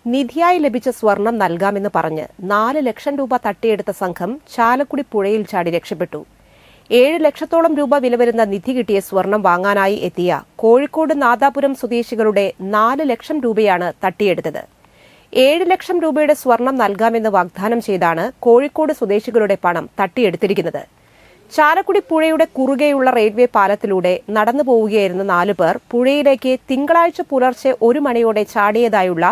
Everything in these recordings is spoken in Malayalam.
നിധിയായി ലഭിച്ച സ്വർണം നൽകാമെന്ന് പറഞ്ഞ് 4 ലക്ഷം രൂപ തട്ടിയെടുത്ത സംഘം ചാലക്കുടി പുഴയിൽ ചാടി രക്ഷപ്പെട്ടു. 7 ലക്ഷത്തോളം രൂപ വില വരുന്ന നിധി കിട്ടിയ സ്വർണം വാങ്ങാനായി എത്തിയ കോഴിക്കോട് നാദാപുരം സ്വദേശികളുടെ 4 ലക്ഷം രൂപയാണ് തട്ടിയെടുത്തത്. 7 ലക്ഷം രൂപയുടെ സ്വർണം നൽകാമെന്ന് വാഗ്ദാനം ചെയ്താണ് കോഴിക്കോട് സ്വദേശികളുടെ പണം തട്ടിയെടുത്തിരിക്കുന്നത്. ചാലക്കുടി പുഴയുടെ കുറുകെയുള്ള റെയിൽവേ പാലത്തിലൂടെ നടന്നു പോവുകയായിരുന്ന 4 പേർ പുഴയിലേക്ക് തിങ്കളാഴ്ച പുലർച്ചെ 1 മണിയോടെ ചാടിയതായുള്ള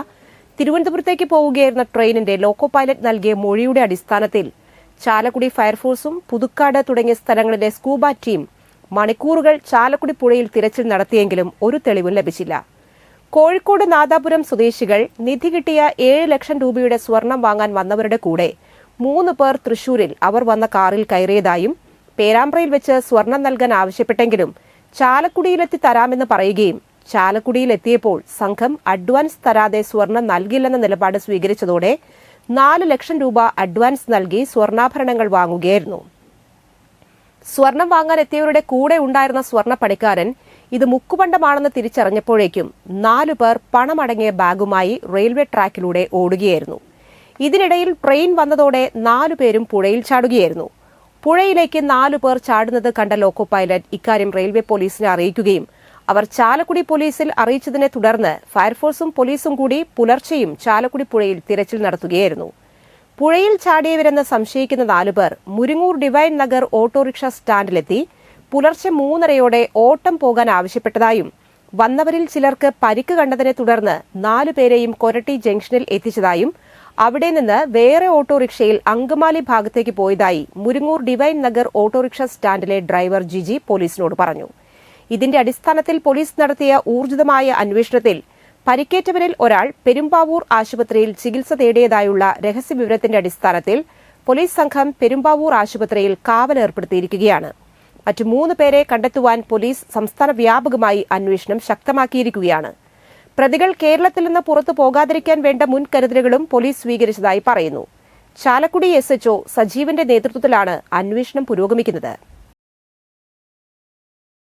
തിരുവനന്തപുരത്തേക്ക് പോവുകയായിരുന്ന ട്രെയിനിന്റെ ലോക്കോ പൈലറ്റ് നൽകിയ മൊഴിയുടെ അടിസ്ഥാനത്തിൽ ചാലക്കുടി ഫയർഫോഴ്സും പുതുക്കാട് തുടങ്ങിയ സ്ഥലങ്ങളിലെ സ്കൂബ ടീം മണിക്കൂറുകൾ ചാലക്കുടി പുഴയിൽ തിരച്ചിൽ നടത്തിയെങ്കിലും ഒരു തെളിവും ലഭിച്ചില്ല. കോഴിക്കോട് നാദാപുരം സ്വദേശികൾ നിധി കിട്ടിയ 7 ലക്ഷം രൂപയുടെ സ്വർണം വാങ്ങാൻ വന്നവരുടെ കൂടെ 3 പേർ തൃശൂരിൽ അവർ വന്ന കാറിൽ കയറിയതായും പേരാമ്പ്രയിൽ വെച്ച് സ്വർണം നൽകാൻ ആവശ്യപ്പെട്ടെങ്കിലും ചാലക്കുടിയിലെത്തി തരാമെന്ന് പറയുകയും ചാലക്കുടിയിലെത്തിയപ്പോൾ സംഘം അഡ്വാൻസ് തരാതെ സ്വർണം നൽകില്ലെന്ന നിലപാട് സ്വീകരിച്ചതോടെ 4 ലക്ഷം രൂപ അഡ്വാൻസ് നൽകി സ്വർണ്ണാഭരണങ്ങൾ വാങ്ങുകയായിരുന്നു. സ്വർണം വാങ്ങാൻ എത്തിയവരുടെ കൂടെ ഉണ്ടായിരുന്ന സ്വർണ്ണ പണിക്കാരൻ ഇത് മുക്കുപണ്ടമാണെന്ന് തിരിച്ചറിഞ്ഞപ്പോഴേക്കും 4 പേർ പണമടങ്ങിയ ബാഗുമായി റെയിൽവേ ട്രാക്കിലൂടെ ഓടുകയായിരുന്നു. ഇതിനിടയിൽ ട്രെയിൻ വന്നതോടെ 4 പേരും പുഴയിൽ ചാടുകയായിരുന്നു. പുഴയിലേക്ക് 4 പേർ ചാടുന്നത് കണ്ട ലോക്കോ പൈലറ്റ് ഇക്കാര്യം റെയിൽവേ പോലീസിനെ അറിയിക്കുകയും അവർ ചാലക്കുടി പോലീസിൽ അറിയിച്ചതിനെ തുടർന്ന് ഫയർഫോഴ്സും പോലീസും കൂടി പുലർച്ചെയും ചാലക്കുടി പുഴയിൽ തിരച്ചിൽ നടത്തുകയായിരുന്നു. പുഴയിൽ ചാടിയവരെന്ന് സംശയിക്കുന്ന 4 പേർ മുരിങ്ങൂർ ഡിവൈൻ നഗർ ഓട്ടോറിക്ഷ സ്റ്റാൻഡിലെത്തി പുലർച്ചെ 3:30 ഓട്ടം പോകാൻ ആവശ്യപ്പെട്ടതായും വന്നവരിൽ ചിലർക്ക് പരിക്ക് കണ്ടതിനെ തുടർന്ന് 4 പേരെയും കൊരട്ടി ജംഗ്ഷനിൽ എത്തിച്ചതായും അവിടെ നിന്ന് വേറെ ഓട്ടോറിക്ഷയിൽ അങ്കമാലി ഭാഗത്തേക്ക് പോയതായി മുരിങ്ങൂർ ഡിവൈൻ നഗർ ഓട്ടോറിക്ഷ സ്റ്റാൻഡിലെ ഡ്രൈവർ ജിജി പോലീസിനോട് പറഞ്ഞു. ഇതിന്റെ അടിസ്ഥാനത്തിൽ പോലീസ് നടത്തിയ ഊർജിതമായ അന്വേഷണത്തിൽ പരിക്കേറ്റവരിൽ ഒരാൾ പെരുമ്പാവൂർ ആശുപത്രിയിൽ ചികിത്സ തേടിയതായുള്ള രഹസ്യവിവരത്തിന്റെ അടിസ്ഥാനത്തിൽ പോലീസ് സംഘം പെരുമ്പാവൂർ ആശുപത്രിയിൽ കാവലേർപ്പെടുത്തിയിരിക്കുകയാണ്. മറ്റു 3 പേരെ കണ്ടെത്തുവാൻ പോലീസ് സംസ്ഥാന വ്യാപകമായി അന്വേഷണം ശക്തമാക്കിയിരിക്കുകയാണ്. പ്രതികൾ കേരളത്തിൽ നിന്ന് പുറത്തു പോകാതിരിക്കാൻ വേണ്ട മുൻകരുതലുകളും പോലീസ് സ്വീകരിച്ചതായി പറയുന്നു. ചാലക്കുടി SHO സജീവന്റെ നേതൃത്വത്തിലാണ് അന്വേഷണം പുരോഗമിക്കുന്നത്.